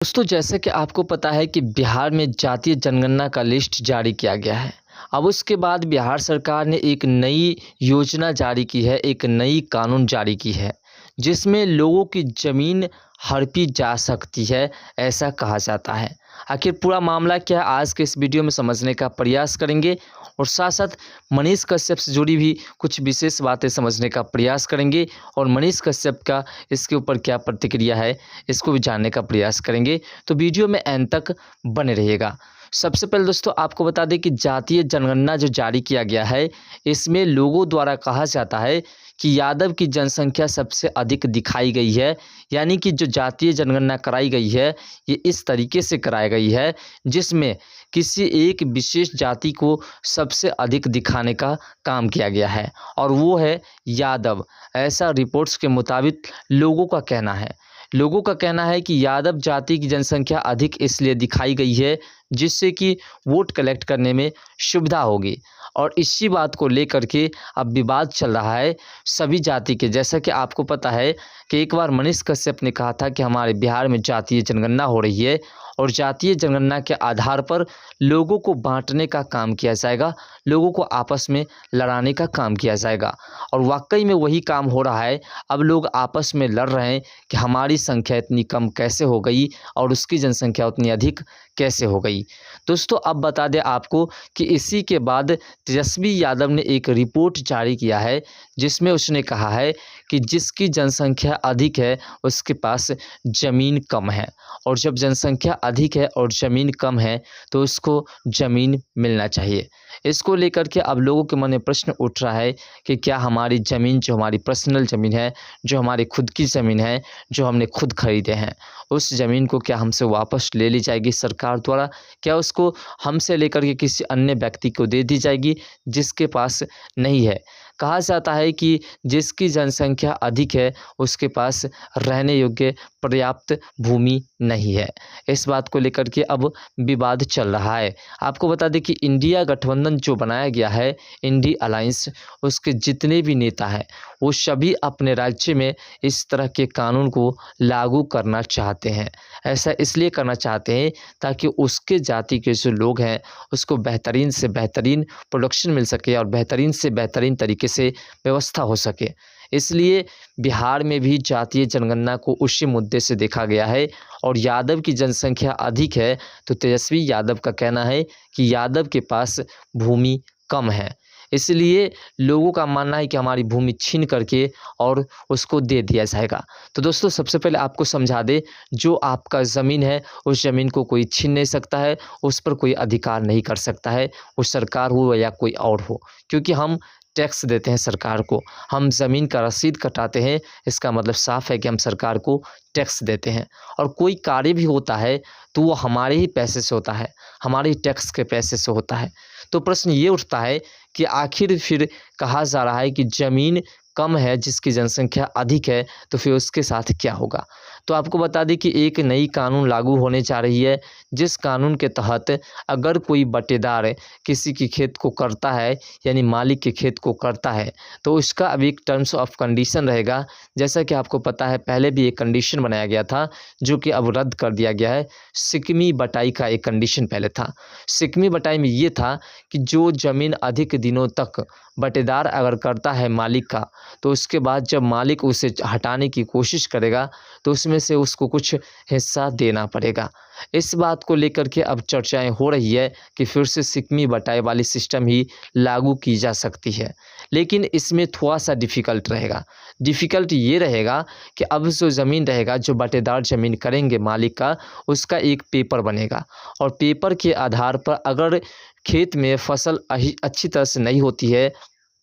दोस्तों जैसे कि आपको पता है कि बिहार में जातीय जनगणना का लिस्ट जारी किया गया है। अब उसके बाद बिहार सरकार ने एक नई योजना जारी की है, एक नई कानून जारी की है, जिसमें लोगों की ज़मीन हड़पी जा सकती है, ऐसा कहा जाता है। आखिर पूरा मामला क्या है, आज के इस वीडियो में समझने का प्रयास करेंगे और साथ-साथ मनीष कश्यप से जुड़ी भी कुछ विशेष बातें समझने का प्रयास करेंगे और मनीष कश्यप का इसके ऊपर क्या प्रतिक्रिया है, इसको भी जानने का प्रयास करेंगे। तो वीडियो में एंड तक बने रहिएगा। सबसे पहले दोस्तों आपको बता दें कि जातीय जनगणना जो जारी किया गया है, इसमें लोगों द्वारा कहा जाता है कि यादव की जनसंख्या सबसे अधिक दिखाई गई है। यानी कि जो जातीय जनगणना कराई गई है, ये इस तरीके से कराई गई है जिसमें किसी एक विशेष जाति को सबसे अधिक दिखाने का काम किया गया है और वो है यादव। ऐसा रिपोर्ट्स के मुताबिक लोगों का कहना है। लोगों का कहना है कि यादव जाति की जनसंख्या अधिक इसलिए दिखाई गई है जिससे कि वोट कलेक्ट करने में सुविधा होगी और इसी बात को लेकर के अब विवाद चल रहा है सभी जाति के। जैसा कि आपको पता है कि एक बार मनीष कश्यप ने कहा था कि हमारे बिहार में जातीय जनगणना हो रही है और जातीय जनगणना के आधार पर लोगों को बांटने का काम किया जाएगा, लोगों को आपस में लड़ाने का काम किया जाएगा और वाकई में वही काम हो रहा है। अब लोग आपस में लड़ रहे हैं कि हमारी संख्या इतनी कम कैसे हो गई और उसकी जनसंख्या उतनी अधिक कैसे हो गई। दोस्तों अब बता दें आपको कि इसी के बाद तेजस्वी यादव ने एक रिपोर्ट जारी किया है जिसमें उसने कहा है कि जिसकी जनसंख्या अधिक है उसके पास ज़मीन कम है और जब जनसंख्या अधिक है और ज़मीन कम है तो उसको ज़मीन मिलना चाहिए। इसको लेकर के अब लोगों के मन में प्रश्न उठ रहा है कि क्या हमारी ज़मीन जो हमारी पर्सनल ज़मीन है, जो हमारी खुद की ज़मीन है, जो हमने खुद खरीदे हैं, उस ज़मीन को क्या हमसे वापस ले ली जाएगी सरकार द्वारा? क्या उसको हमसे लेकर के किसी अन्य व्यक्ति को दे दी जाएगी जिसके पास नहीं है? कहा जाता है कि जिसकी जनसंख्या अधिक है उसके पास रहने योग्य पर्याप्त भूमि नहीं है। इस बात को लेकर के अब विवाद चल रहा है। आपको बता दें कि इंडिया गठबंधन जो बनाया गया है, इंडी अलायंस, उसके जितने भी नेता हैं वो सभी अपने राज्य में इस तरह के कानून को लागू करना चाहते हैं। ऐसा इसलिए करना चाहते हैं ताकि उसके जाति के जो लोग हैं उसको बेहतरीन से बेहतरीन प्रोडक्शन मिल सके और बेहतरीन से बेहतरीन तरीके से व्यवस्था हो सके। इसलिए बिहार में भी जातीय जनगणना को उसी मुद्दे से देखा गया है और यादव की जनसंख्या अधिक है तो तेजस्वी यादव का कहना है कि यादव के पास भूमि कम है, इसलिए लोगों का मानना है कि हमारी भूमि छीन करके और उसको दे दिया जाएगा। तो दोस्तों सबसे पहले आपको समझा दें, जो आपका ज़मीन है उस ज़मीन को कोई छीन नहीं सकता है, उस पर कोई अधिकार नहीं कर सकता है, वो सरकार हो या कोई और हो, क्योंकि हम टैक्स देते हैं सरकार को, हम ज़मीन का रसीद कटाते हैं। इसका मतलब साफ है कि हम सरकार को टैक्स देते हैं और कोई कार्य भी होता है तो वो हमारे ही पैसे से होता है, हमारे ही टैक्स के पैसे से होता है। तो प्रश्न ये उठता है कि आखिर फिर कहा जा रहा है कि ज़मीन कम है, जिसकी जनसंख्या अधिक है, तो फिर उसके साथ क्या होगा? तो आपको बता दें कि एक नई कानून लागू होने जा रही है, जिस कानून के तहत अगर कोई बटेदार किसी के खेत को करता है, यानी मालिक के खेत को करता है, तो उसका अब एक टर्म्स ऑफ कंडीशन रहेगा। जैसा कि आपको पता है पहले भी एक कंडीशन बनाया गया था, जो कि अब रद्द कर दिया गया है। सिकमी बटाई का एक कंडीशन पहले था। सिकमी बटाई में ये था कि जो ज़मीन अधिक दिनों तक बटेदार अगर करता है मालिक का, तो उसके बाद जब मालिक उसे हटाने की कोशिश करेगा तो उसमें से उसको कुछ हिस्सा देना पड़ेगा। इस बात को लेकर के अब चर्चाएं हो रही है कि फिर से सिकमी बटाई वाली सिस्टम ही लागू की जा सकती है, लेकिन इसमें थोड़ा-सा डिफ़िकल्ट रहेगा। डिफ़िकल्ट ये रहेगा कि अब जो ज़मीन रहेगा, जो बटेदार ज़मीन करेंगे मालिक का, उसका एक पेपर बनेगा और पेपर के आधार पर अगर खेत में फसल अच्छी तरह से नहीं होती है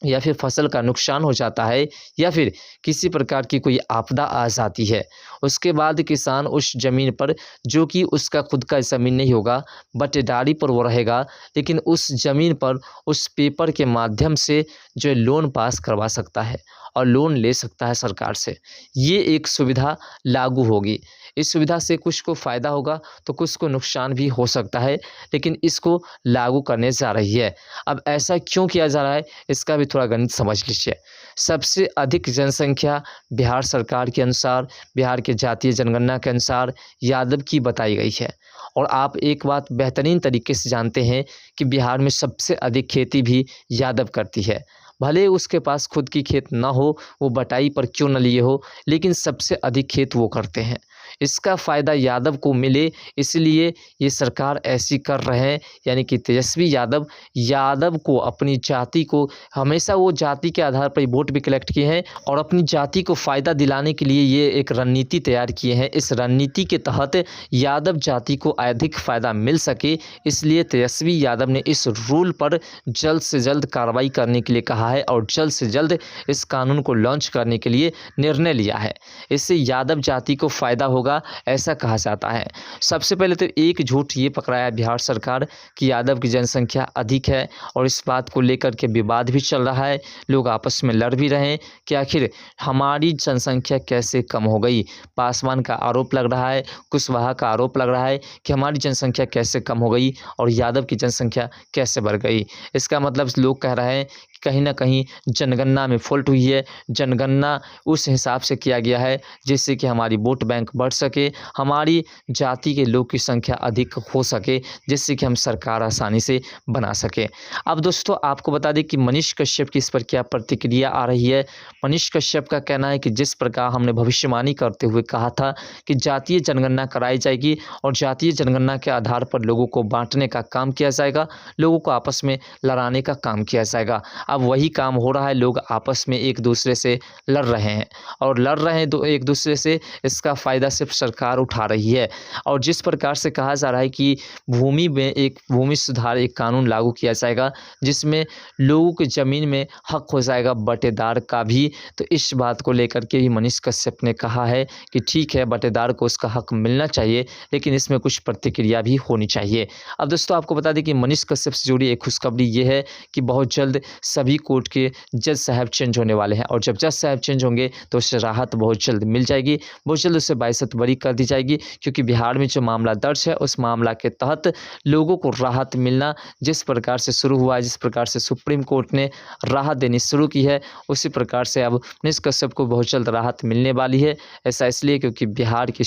या फिर फसल का नुकसान हो जाता है या फिर किसी प्रकार की कोई आपदा आ जाती है, उसके बाद किसान उस ज़मीन पर, जो कि उसका खुद का ज़मीन नहीं होगा, बटेदारी पर वो रहेगा, लेकिन उस ज़मीन पर उस पेपर के माध्यम से जो है लोन पास करवा सकता है और लोन ले सकता है सरकार से। ये एक सुविधा लागू होगी। इस सुविधा से कुछ को फ़ायदा होगा तो कुछ को नुकसान भी हो सकता है, लेकिन इसको लागू करने जा रही है। अब ऐसा क्यों किया जा रहा है, इसका भी थोड़ा गणित समझ लीजिए। सबसे अधिक जनसंख्या बिहार सरकार के अनुसार, बिहार के जातीय जनगणना के अनुसार यादव की बताई गई है। और आप एक बात बेहतरीन तरीके से जानते हैं कि बिहार में सबसे अधिक खेती भी यादव करती है। भले उसके पास खुद की खेत ना हो, वो बटाई पर क्यों न लिए हो, लेकिन सबसे अधिक खेत वो करते हैं। इसका फ़ायदा यादव को मिले, इसलिए ये सरकार ऐसी कर रहे हैं, यानी कि तेजस्वी यादव को, अपनी जाति को, हमेशा वो जाति के आधार पर वोट भी कलेक्ट किए हैं और अपनी जाति को फ़ायदा दिलाने के लिए ये एक रणनीति तैयार किए हैं। इस रणनीति के तहत यादव जाति को अधिक फ़ायदा मिल सके, इसलिए तेजस्वी यादव ने इस रूल पर जल्द से जल्द कार्रवाई करने के लिए कहा है और जल्द से जल्द इस कानून को लॉन्च करने के लिए निर्णय लिया है। इससे यादव जाति को फ़ायदा होगा, ऐसा कहा जाता है। सबसे पहले तो एक झूठ ये पकड़ाया बिहार सरकार कि यादव की जनसंख्या अधिक है और इस बात को लेकर के विवाद भी चल रहा है। लोग आपस में लड़ भी रहे हैं कि आखिर हमारी जनसंख्या कैसे कम हो गई। पासवान का आरोप लग रहा है, कुशवाहा का आरोप लग रहा है कि हमारी जनसंख्या कैसे कम हो गई और यादव की जनसंख्या कैसे बढ़ गई। इसका मतलब लोग कह रहे हैं कि कहीं ना कहीं जनगणना में फॉल्ट हुई है। जनगणना उस हिसाब से किया गया है जिससे कि हमारी वोट बैंक बढ़ सके, हमारी जाति के लोग की संख्या अधिक हो सके, जिससे कि हम सरकार आसानी से बना सके। अब दोस्तों आपको बता दें कि मनीष कश्यप की इस पर क्या प्रतिक्रिया आ रही है। मनीष कश्यप का कहना है कि जिस प्रकार हमने भविष्यवाणी करते हुए कहा था कि जातीय जनगणना कराई जाएगी और जातीय जनगणना के आधार पर लोगों को बांटने का काम किया जाएगा, लोगों को आपस में लड़ाने का काम किया जाएगा। अब वही काम हो रहा है, लोग आपस में एक दूसरे से लड़ रहे हैं और लड़ रहे हैं एक दूसरे से। इसका फ़ायदा सिर्फ सरकार उठा रही है और जिस प्रकार से कहा जा रहा है कि भूमि में एक भूमि सुधार एक कानून लागू किया जाएगा जिसमें लोगों की ज़मीन में हक हो जाएगा बटेदार का भी, तो इस बात को लेकर के ही मनीष कश्यप ने कहा है कि ठीक है, बटेदार को उसका हक मिलना चाहिए, लेकिन इसमें कुछ प्रतिक्रिया भी होनी चाहिए। अब दोस्तों आपको बता दें कि मनीष कश्यप से जुड़ी एक खुशखबरी ये है कि बहुत जल्द सभी कोर्ट के जज साहब चेंज होने वाले हैं और जब जज साहब चेंज होंगे तो उससे राहत बहुत जल्द मिल जाएगी, बहुत जल्द उससे बाइज्जत बरी कर दी जाएगी। क्योंकि बिहार में जो मामला दर्ज है उस मामला के तहत लोगों को राहत मिलना जिस प्रकार से शुरू हुआ है, जिस प्रकार से सुप्रीम कोर्ट ने राहत देनी शुरू की है, उसी प्रकार से अब मनीष कश्यप को बहुत जल्द राहत मिलने वाली है। ऐसा इसलिए क्योंकि बिहार के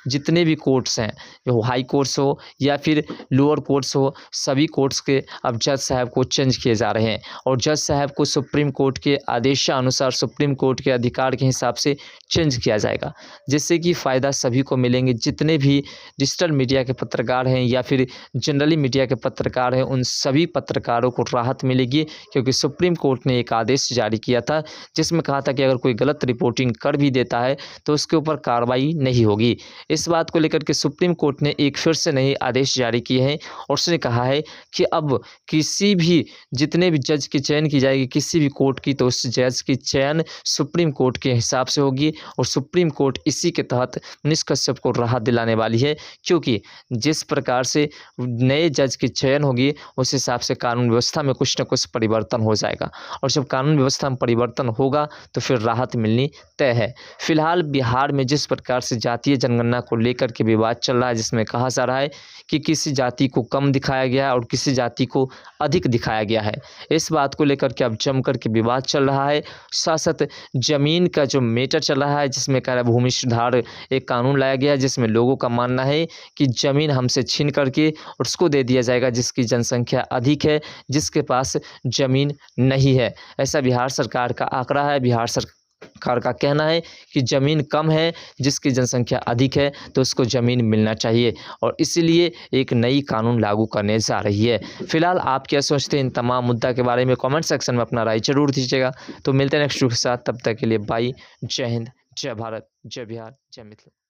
जितने भी कोर्ट्स हैं, जो हाई कोर्ट्स हो या फिर लोअर कोर्ट्स हो, सभी कोर्ट्स के अब जज साहब को चेंज किए जा रहे हैं और जज साहब को सुप्रीम कोर्ट के आदेशानुसार, सुप्रीम कोर्ट के अधिकार के हिसाब से चेंज किया जाएगा, जिससे कि फ़ायदा सभी को मिलेंगे। जितने भी डिजिटल मीडिया के पत्रकार हैं या फिर जनरली मीडिया के पत्रकार हैं, उन सभी पत्रकारों को राहत मिलेगी क्योंकि सुप्रीम कोर्ट ने एक आदेश जारी किया था जिसमें कहा था कि अगर कोई गलत रिपोर्टिंग कर भी देता है तो उसके ऊपर कार्रवाई नहीं होगी। इस बात को लेकर के सुप्रीम कोर्ट ने एक फिर से नए आदेश जारी किए हैं और उसने कहा है कि अब किसी भी जितने भी जज की चयन की जाएगी किसी भी कोर्ट की, तो उस जज की चयन सुप्रीम कोर्ट के हिसाब से होगी और सुप्रीम कोर्ट इसी के तहत मनीष कश्यप को राहत दिलाने वाली है। क्योंकि जिस प्रकार से नए जज की चयन होगी उस हिसाब से कानून व्यवस्था में कुछ न कुछ परिवर्तन हो जाएगा और जब कानून व्यवस्था में परिवर्तन होगा तो फिर राहत मिलनी तय है। फिलहाल बिहार में जिस प्रकार से जातीय जनगणना को लेकर के विवाद चल रहा है, जिसमें कहा जा रहा है कि किसी जाति को कम दिखाया गया है और किसी जाति को अधिक दिखाया गया है, इस बात को लेकर के अब जम कर के विवाद चल रहा है। साथ साथ जमीन का जो मैटर चल रहा है जिसमें कह रहा है भूमि सुधार एक कानून लाया गया है जिसमें लोगों का मानना है कि ज़मीन हमसे छीन करके उसको दे दिया जाएगा जिसकी जनसंख्या अधिक है, जिसके पास ज़मीन नहीं है। ऐसा बिहार सरकार का आंकड़ा है। बिहार सरकार का कहना है कि ज़मीन कम है, जिसकी जनसंख्या अधिक है तो उसको ज़मीन मिलना चाहिए और इसीलिए एक नई कानून लागू करने जा रही है। फिलहाल आप क्या सोचते हैं इन तमाम मुद्दा के बारे में कमेंट सेक्शन में अपना राय जरूर दीजिएगा। तो मिलते हैं नेक्स्ट वीडियो के साथ, तब तक के लिए बाय। जय हिंद, जय भारत, जय बिहार, जय मिथिला।